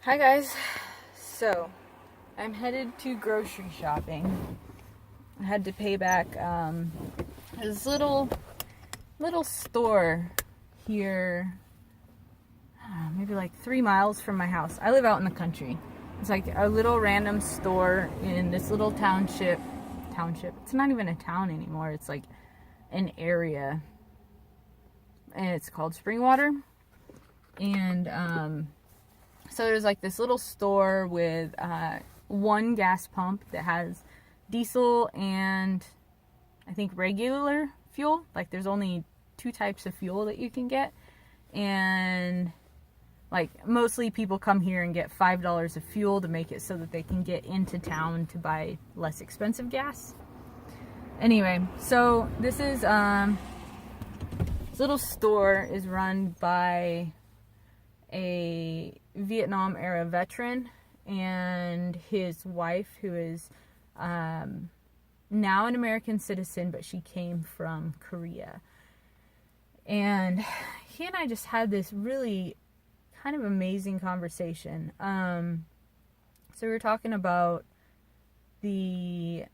Hi guys, so I'm headed to grocery shopping. I had to pay back this little store here, maybe like 3 miles from my house. I live out in the country. It's like a little random store in this little township. It's not even a town anymore. It's like an area, and it's called Springwater. And so there's like this little store with one gas pump that has diesel and I think regular fuel. Like there's only 2 types of fuel that you can get, and like mostly people come here and get $5 of fuel to make it so that they can get into town to buy less expensive gas. Anyway, so this is this little store is run by a Vietnam era veteran and his wife, who is now an American citizen, but she came from Korea. And he and I just had this really kind of amazing conversation. So we were talking about the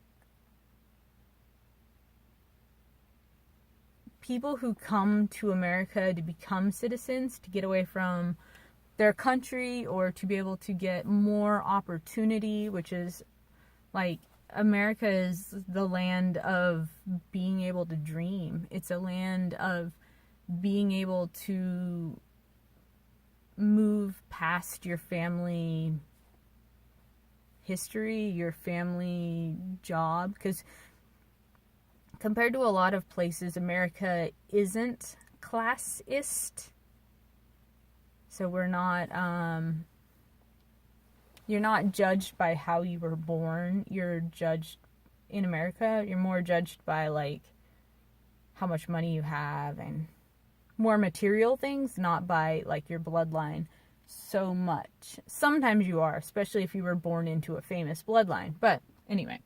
people who come to America to become citizens, to get away from their country or to be able to get more opportunity, which is like America is the land of being able to dream. It's a land of being able to move past your family history, your family job, because compared to a lot of places, America isn't classist. So we're not, you're not judged by how you were born. You're judged in America. You're more judged by like how much money you have and more material things, not by like your bloodline so much. Sometimes you are, especially if you were born into a famous bloodline. But anyway,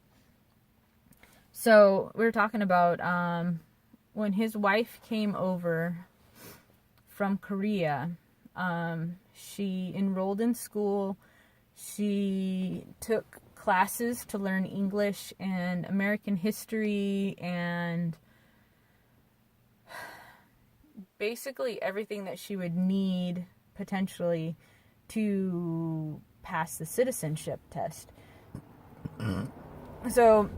so we were talking about when his wife came over from Korea. She enrolled in school. She took classes to learn English and American history and basically everything that she would need potentially to pass the citizenship test. So,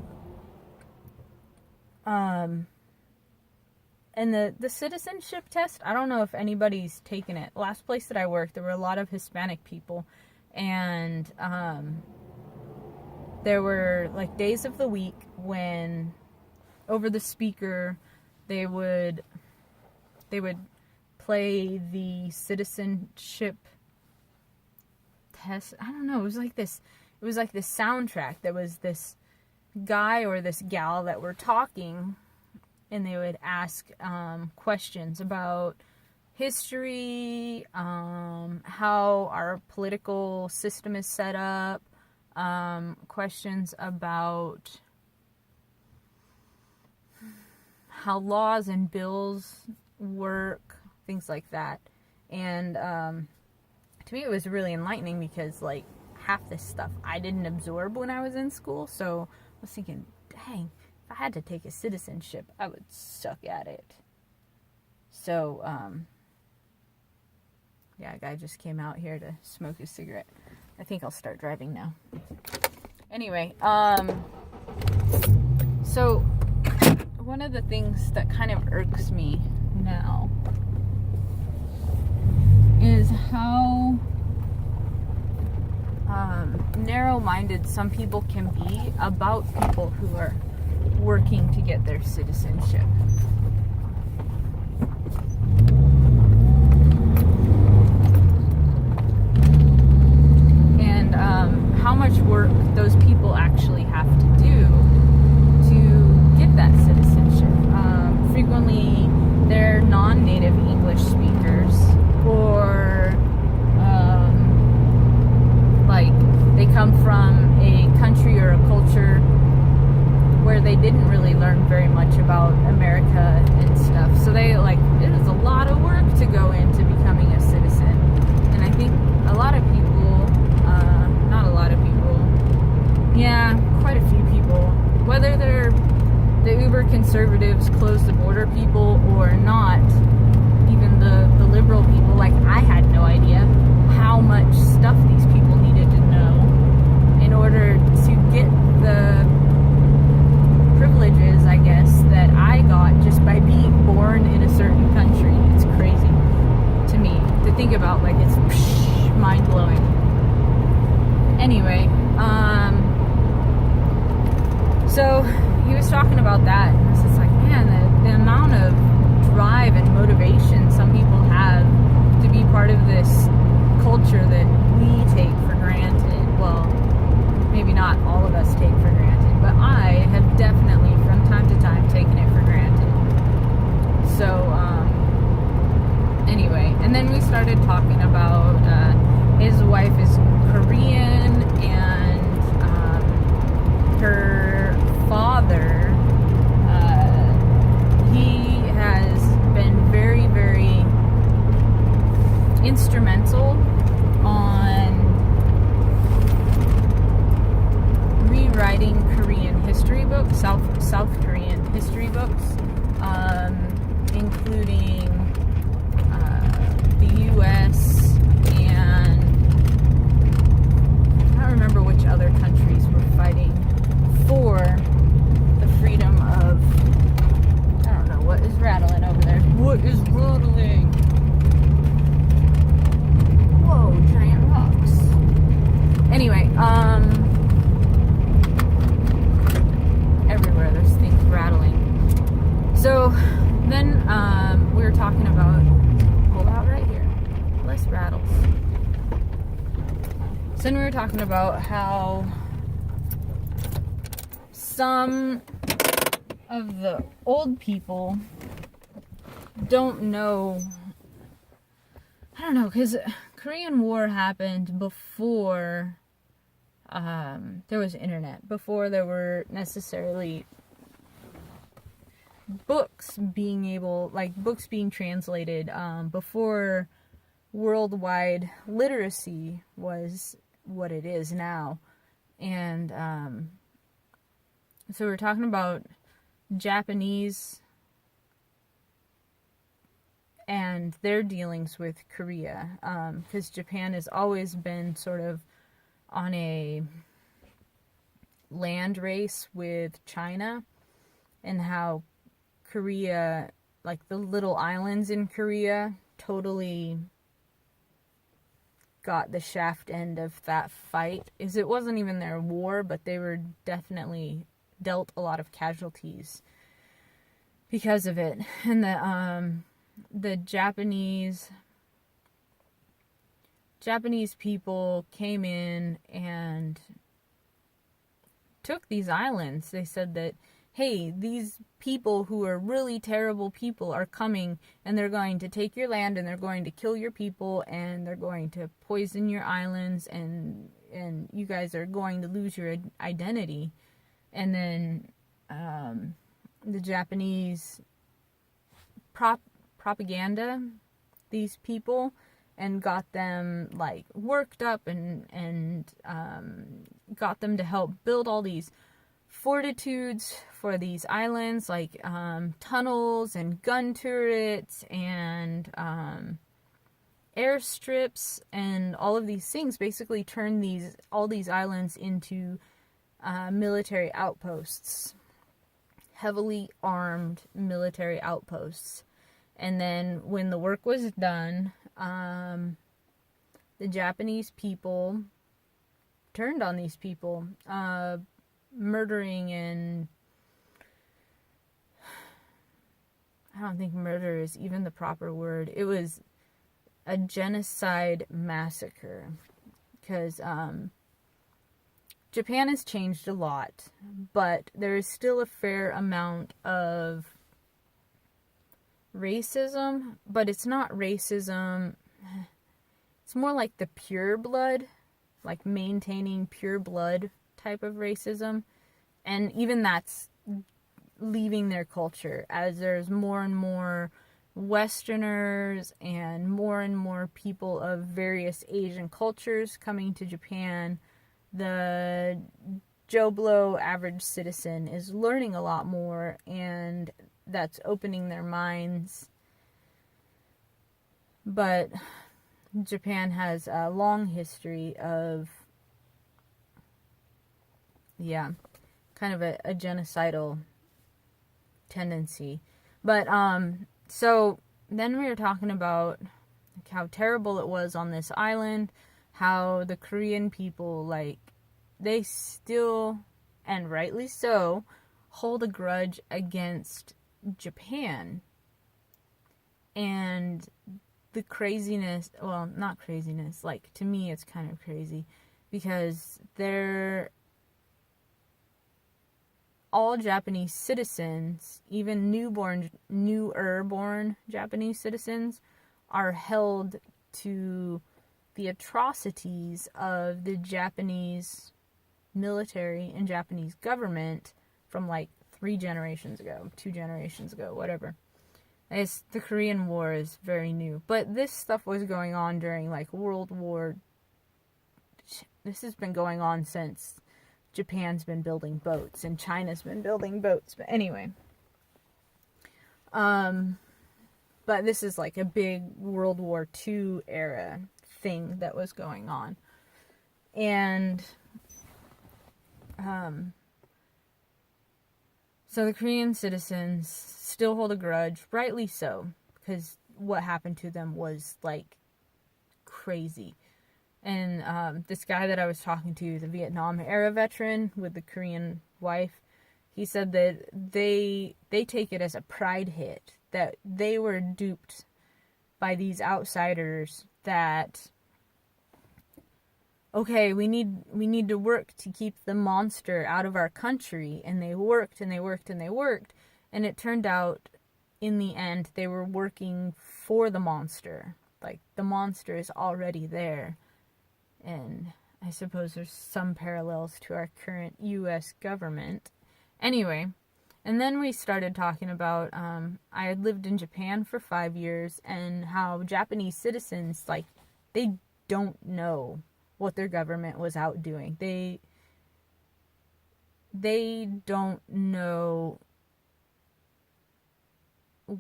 and the citizenship test, I don't know if anybody's taken it. Last place that I worked, there were a lot of Hispanic people, and there were like days of the week when over the speaker they would play the citizenship test. I don't know, it was like this soundtrack. There was this guy or this gal that were talking, and they would ask questions about history, how our political system is set up, questions about how laws and bills work, things like that. And to me it was really enlightening because like half this stuff I didn't absorb when I was in school. So I was thinking, dang, if I had to take a citizenship, I would suck at it. So, yeah, a guy just came out here to smoke a cigarette. I think I'll start driving now. Anyway, so one of the things that kind of irks me now is how narrow-minded some people can be about people who are working to get their citizenship. And how much work those people actually have to do to get that citizenship. Frequently, they're non-native English speakers, or like they come from a country or a culture where they didn't really learn very much about America and stuff. So they like, it is a lot of work to go into becoming a citizen. And I think a lot of people conservatives, close the border people, or not, even the liberal people, like, I had no idea how much stuff these people needed to know in order to get the privileges, I guess, that I got just by being born in a certain country. It's crazy to me to think about. Like, it's mind-blowing. Anyway, so he was talking about that, and I was just like, man, the amount of drive and motivation some people have to be part of this culture that we take for granted. Well, maybe not all of us take for granted, but I have definitely from time to time taken it for granted. So anyway, and then we started talking about his wife is Korean, and her father, he has been very, very instrumental on rewriting Korean history books, South Korean history books, including the U.S. and I don't remember which other countries were fighting for the freedom of, I don't know, what is rattling over there? What is rattling? Whoa, giant rocks. Anyway, everywhere there's things rattling. So then we were talking about, hold out right here, less rattles. So then we were talking about how some of the old people don't know, I don't know, because Korean War happened before there was internet, before there were necessarily books being translated, before worldwide literacy was what it is now. And so we're talking about Japanese and their dealings with Korea, because Japan has always been sort of on a land race with China, and how Korea, like the little islands in Korea, totally got the shaft end of that fight. It wasn't even their war, but they were definitely dealt a lot of casualties because of it. And the Japanese people came in and took these islands. They said that, hey, these people who are really terrible people are coming, and they're going to take your land, and they're going to kill your people, and they're going to poison your islands, and you guys are going to lose your identity. And then the Japanese propaganda these people and got them like worked up and got them to help build all these fortitudes for these islands, like tunnels and gun turrets and airstrips, and all of these things basically turned all these islands into military outposts, heavily armed military outposts. And then when the work was done, the Japanese people turned on these people, murdering, and I don't think murder is even the proper word. It was a genocide massacre, because Japan has changed a lot, but there is still a fair amount of racism, but it's not racism. It's more like the pure blood, like maintaining pure blood type of racism. And even that's leaving their culture, as there's more and more Westerners and more people of various Asian cultures coming to Japan. The Joe Blow average citizen is learning a lot more, and that's opening their minds. But Japan has a long history of, kind of a genocidal tendency. But, so then we were talking about how terrible it was on this island, how the Korean people, like, they still, and rightly so, hold a grudge against Japan. And the craziness, well, not craziness, like, to me it's kind of crazy, because all Japanese citizens, even newer born Japanese citizens, are held to the atrocities of the Japanese military and Japanese government from like 2 generations ago, whatever. The Korean War is very new, but this stuff was going on during like World War. This has been going on since Japan's been building boats and China's been building boats. But anyway, but this is like a big World War II era thing that was going on, and so the Korean citizens still hold a grudge, rightly so, because what happened to them was, like, crazy. And this guy that I was talking to, the Vietnam-era veteran with the Korean wife, he said that they take it as a pride hit, that they were duped by these outsiders that, okay, we need to work to keep the monster out of our country, and they worked and they worked and they worked, and it turned out in the end they were working for the monster. Like, the monster is already there. And I suppose there's some parallels to our current U.S. government. Anyway, and then we started talking about, I had lived in Japan for 5 years, and how Japanese citizens, like, they don't know what their government was out doing. They don't know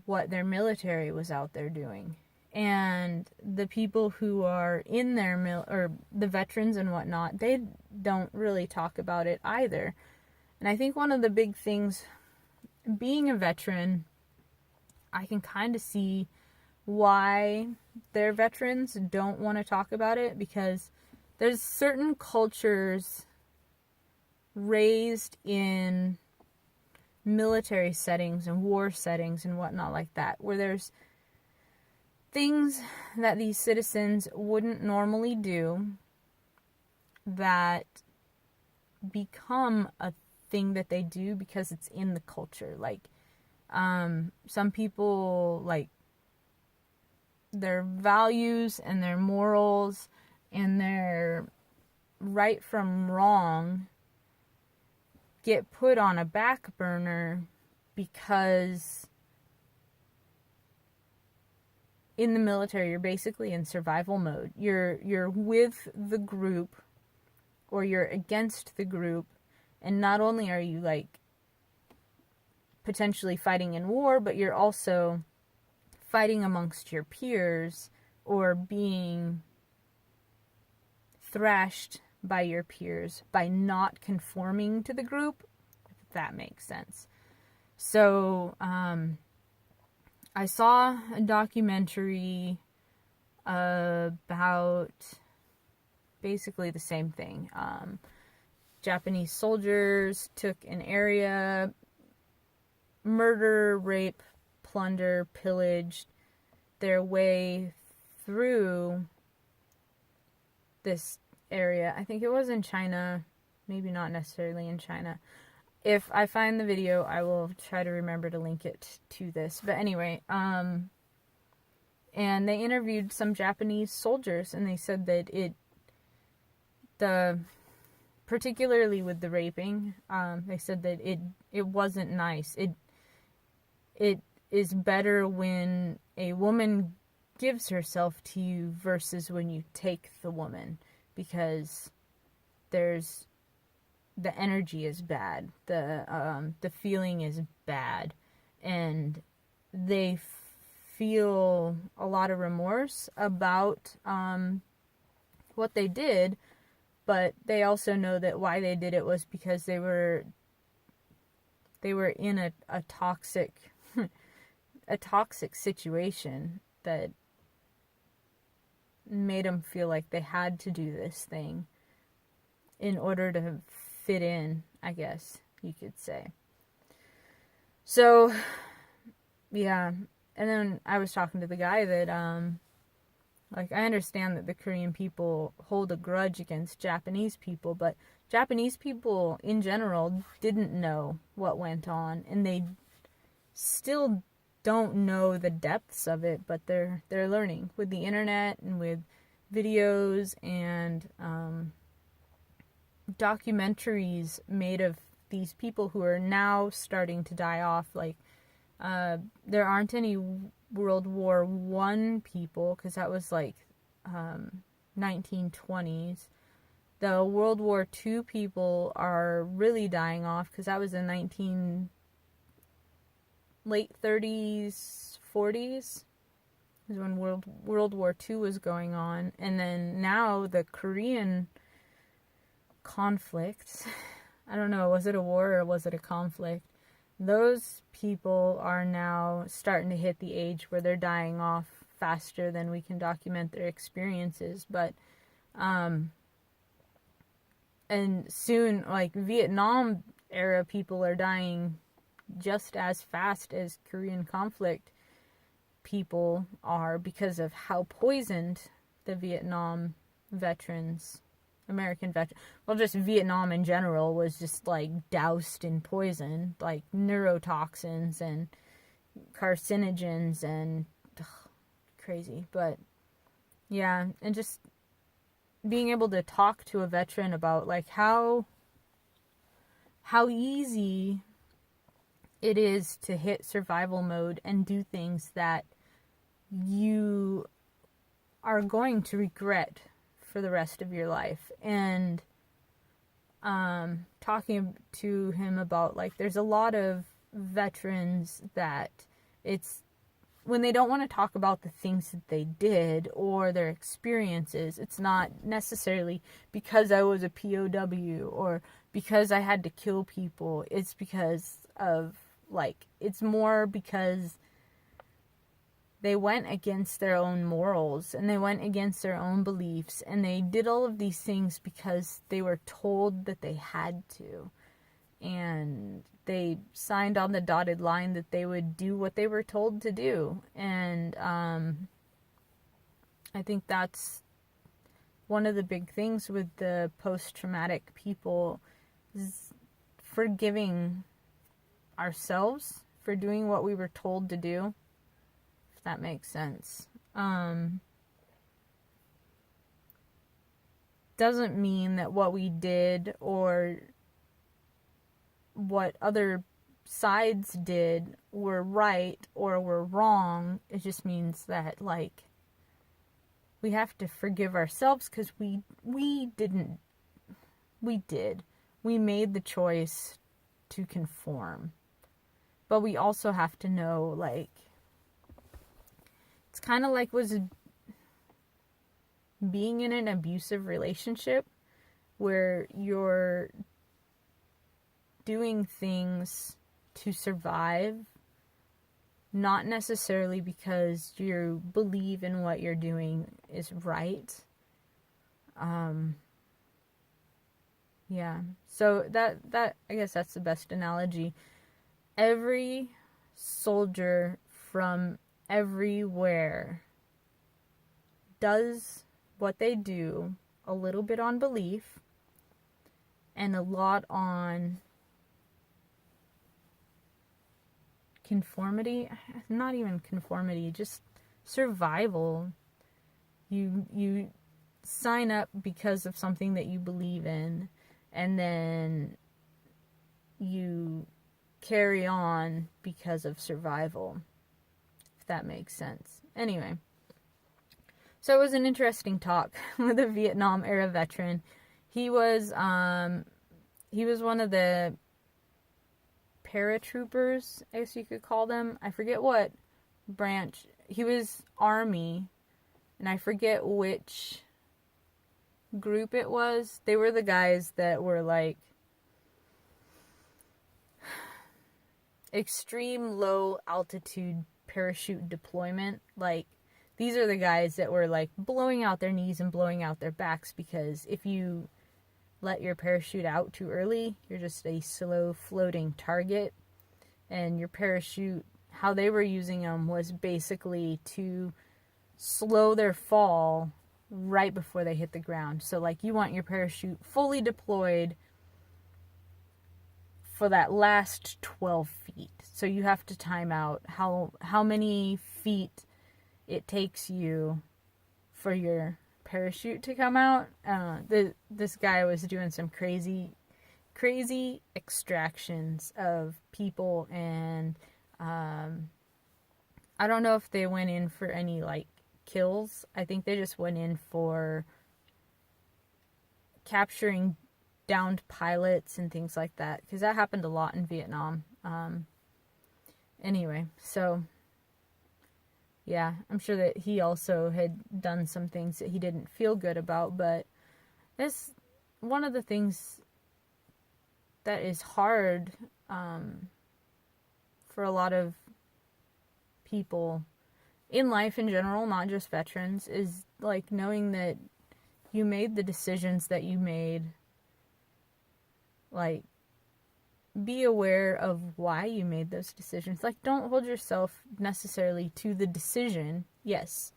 what their military was out there doing. And the people who are in their or the veterans and whatnot, they don't really talk about it either. And I think one of the big things, being a veteran, I can kind of see why their veterans don't want to talk about it, because there's certain cultures raised in military settings and war settings and whatnot like that, where there's things that these citizens wouldn't normally do that become a thing that they do because it's in the culture. Like, some people, like, their values and their morals and their right from wrong get put on a back burner because in the military, you're basically in survival mode. You're with the group, or you're against the group, and not only are you, like, potentially fighting in war, but you're also fighting amongst your peers, or being thrashed by your peers by not conforming to the group, if that makes sense. So, I saw a documentary about basically the same thing. Japanese soldiers took an area, murder, rape, plunder, pillaged their way through this area. I think it was in China, maybe not necessarily in China. If I find the video, I will try to remember to link it to this. But anyway, and they interviewed some Japanese soldiers, and they said that particularly with the raping, they said that it wasn't nice. It is better when a woman gives herself to you versus when you take the woman, because there's the energy is bad, the feeling is bad, and they feel a lot of remorse about what they did, but they also know that why they did it was because they were in a toxic a toxic situation that made them feel like they had to do this thing in order to fit in, I guess you could say. So, yeah. And then I was talking to the guy that, like, I understand that the Korean people hold a grudge against Japanese people, but Japanese people in general didn't know what went on, and they still don't know the depths of it, but they're learning with the internet and with videos and documentaries made of these people who are now starting to die off. Like, there aren't any World War I people, because that was like 1920s. The World War II people are really dying off, because that was in late 30s, 40s is when World War II was going on. And then now the Korean conflict, I don't know, was it a war or was it a conflict? Those people are now starting to hit the age where they're dying off faster than we can document their experiences. But and soon, like, Vietnam era people are dying just as fast as Korean conflict people are, because of how poisoned the Vietnam veterans, American veterans, well, just Vietnam in general was just like doused in poison, like neurotoxins and carcinogens and crazy. But yeah, and just being able to talk to a veteran about like how easy it is to hit survival mode and do things that you are going to regret for the rest of your life. And talking to him about, like, there's a lot of veterans that it's when they don't want to talk about the things that they did or their experiences, it's not necessarily because I was a POW or because I had to kill people. It's because of, like, it's more because they went against their own morals and they went against their own beliefs, and they did all of these things because they were told that they had to. And they signed on the dotted line that they would do what they were told to do. And I think that's one of the big things with the post-traumatic people, is forgiving ourselves for doing what we were told to do, if that makes sense. Doesn't mean that what we did or what other sides did were right or were wrong. It just means that, like, we have to forgive ourselves, because we made the choice to conform. But we also have to know, like, it's kind of like was being in an abusive relationship where you're doing things to survive, not necessarily because you believe in what you're doing is right. Yeah. So that I guess that's the best analogy. Every soldier from everywhere does what they do a little bit on belief and a lot on conformity. Not even conformity, just survival. You sign up because of something that you believe in, and then you carry on because of survival, if that makes sense. Anyway, so it was an interesting talk with a Vietnam era veteran. He was he was one of the paratroopers, I guess you could call them. I forget what branch. He was Army, and I forget which group it was. They were the guys that were like extreme low altitude parachute deployment. Like, these are the guys that were like blowing out their knees and blowing out their backs, because if you let your parachute out too early, you're just a slow floating target. And your parachute, how they were using them was basically to slow their fall right before they hit the ground. So like, you want your parachute fully deployed for that last 12 feet. So you have to time out how many feet it takes you for your parachute to come out. This guy was doing some crazy extractions of people, and I don't know if they went in for any like kills. I think they just went in for capturing downed pilots and things like that, because that happened a lot in Vietnam. Anyway, so yeah, I'm sure that he also had done some things that he didn't feel good about, but it's one of the things that is hard for a lot of people in life in general, not just veterans, is like knowing that you made the decisions that you made. Like, be aware of why you made those decisions. Like, don't hold yourself necessarily to the decision. Yes,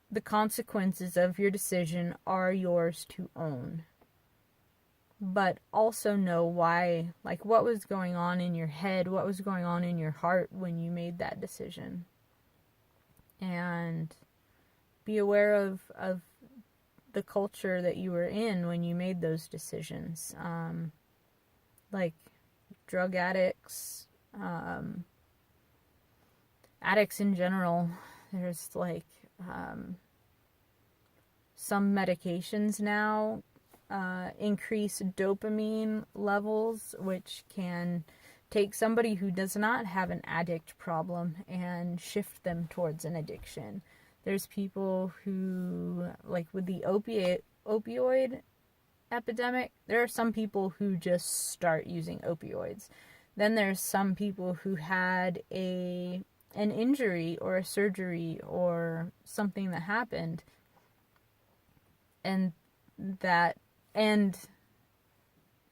the consequences of your decision are yours to own. But also know why, like, what was going on in your head, what was going on in your heart when you made that decision. And be aware of the culture that you were in when you made those decisions. Like drug addicts, addicts in general. There's like some medications now increase dopamine levels, which can take somebody who does not have an addict problem and shift them towards an addiction. There's people who, like with the opioid epidemic, there are some people who just start using opioids. Then there's some people who had an injury or a surgery or something that happened, and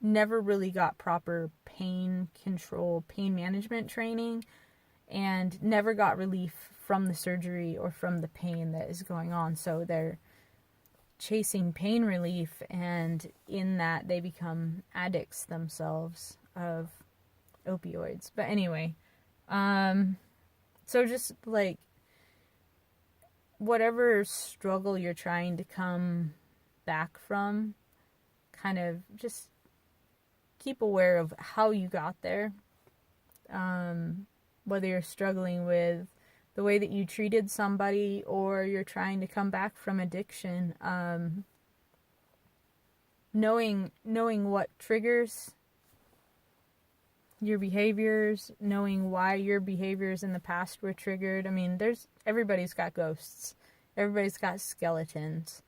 never really got proper pain control, pain management training, and never got relief from the surgery or from the pain that is going on. So they're chasing pain relief, and in that they become addicts themselves of opioids. But anyway, so just like whatever struggle you're trying to come back from, kind of just keep aware of how you got there. Whether you're struggling with the way that you treated somebody, or you're trying to come back from addiction, knowing what triggers your behaviors, knowing why your behaviors in the past were triggered. I mean, everybody's got ghosts. Everybody's got skeletons.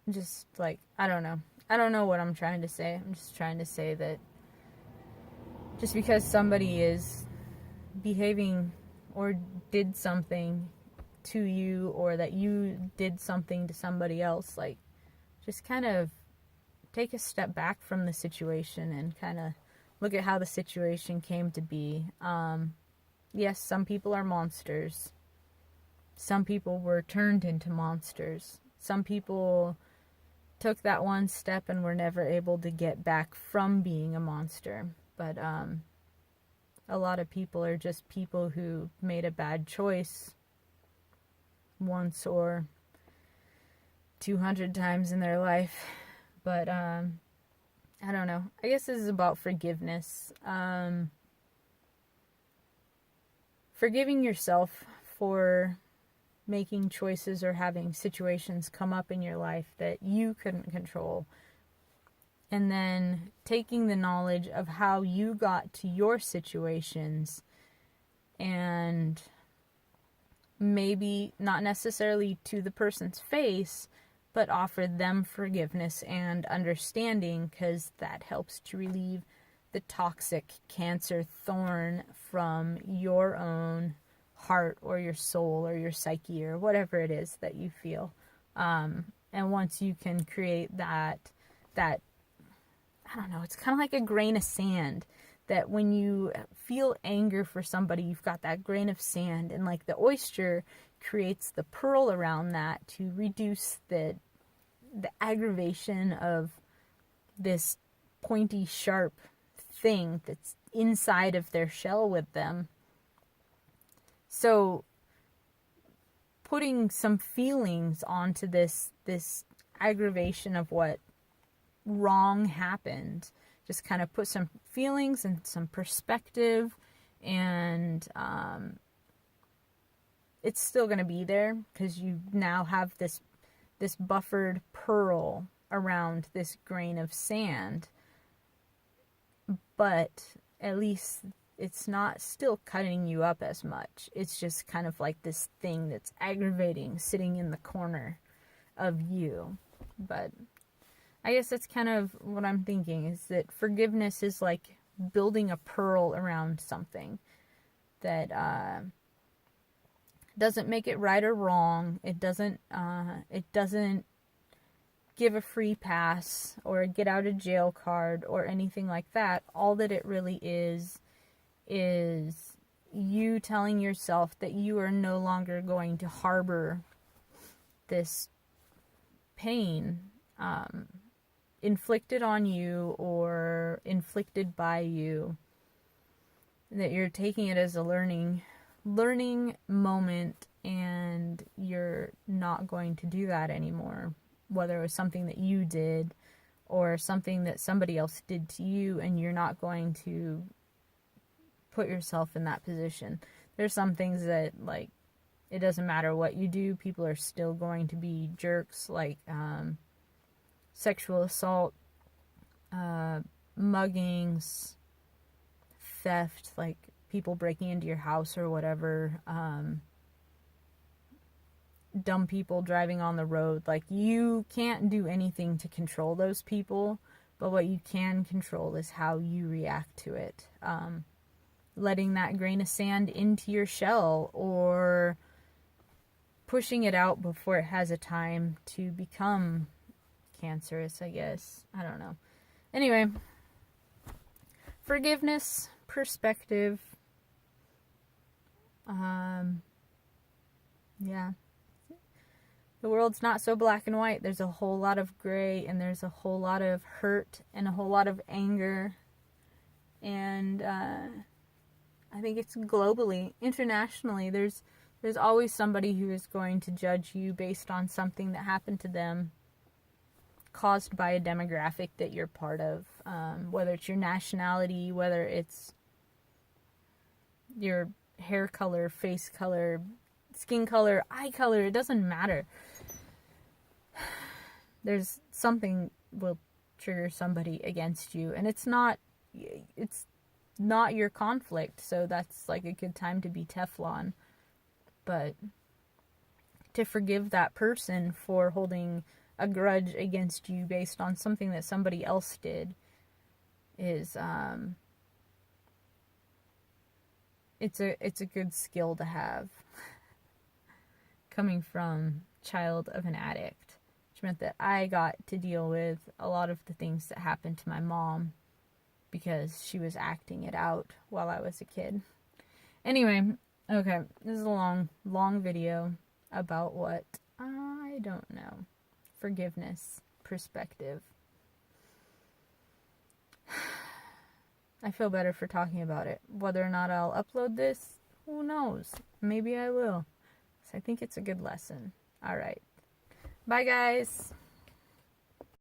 Just like, I don't know what I'm trying to say. I'm just trying to say that just because somebody is behaving or did something to you, or that you did something to somebody else, like, just kind of take a step back from the situation and kind of look at how the situation came to be. Yes, some people are monsters. Some people were turned into monsters. Some people took that one step and were never able to get back from being a monster. But a lot of people are just people who made a bad choice once or 200 times in their life. But I don't know. I guess this is about forgiveness. Forgiving yourself for making choices or having situations come up in your life that you couldn't control. And then taking the knowledge of how you got to your situations and maybe not necessarily to the person's face, but offer them forgiveness and understanding, because that helps to relieve the toxic cancer thorn from your own heart or your soul or your psyche or whatever it is that you feel. And once you can create that, I don't know, it's kind of like a grain of sand, that when you feel anger for somebody, you've got that grain of sand, and like the oyster creates the pearl around that to reduce the aggravation of this pointy, sharp thing that's inside of their shell with them. So putting some feelings onto this aggravation of what wrong happened, just kind of put some feelings and some perspective, and it's still going to be there because you now have this buffered pearl around this grain of sand, but at least it's not still cutting you up as much. It's just kind of like this thing that's aggravating sitting in the corner of you. But I guess that's kind of what I'm thinking, is that forgiveness is like building a pearl around something that doesn't make it right or wrong. It doesn't give a free pass or a get out of jail card or anything like that. All that it really is you telling yourself that you are no longer going to harbor this pain inflicted on you or inflicted by you, that you're taking it as a learning moment, and you're not going to do that anymore, whether it was something that you did or something that somebody else did to you, and you're not going to put yourself in that position. There's some things that, like, it doesn't matter what you do, people are still going to be jerks, like sexual assault, muggings, theft, like people breaking into your house or whatever, dumb people driving on the road. Like, you can't do anything to control those people, but what you can control is how you react to it. Letting that grain of sand into your shell, or pushing it out before it has a time to become cancerous, I guess. I don't know. Anyway, forgiveness, perspective. Yeah. The world's not so black and white. There's a whole lot of gray, and there's a whole lot of hurt and a whole lot of anger. And I think it's globally, internationally, there's always somebody who is going to judge you based on something that happened to them, caused by a demographic that you're part of, whether it's your nationality, whether it's your hair color, face color, skin color, eye color, it doesn't matter. There's something will trigger somebody against you, and it's not your conflict, so that's like a good time to be Teflon. But to forgive that person for holding a grudge against you based on something that somebody else did is it's a good skill to have. Coming from child of an addict, which meant that I got to deal with a lot of the things that happened to my mom because she was acting it out while I was a kid. Anyway, okay, this is a long video about what I don't know. Forgiveness, perspective. I feel better for talking about it. Whether or not I'll upload this, who knows? Maybe I will. So I think it's a good lesson. All right. Bye, guys.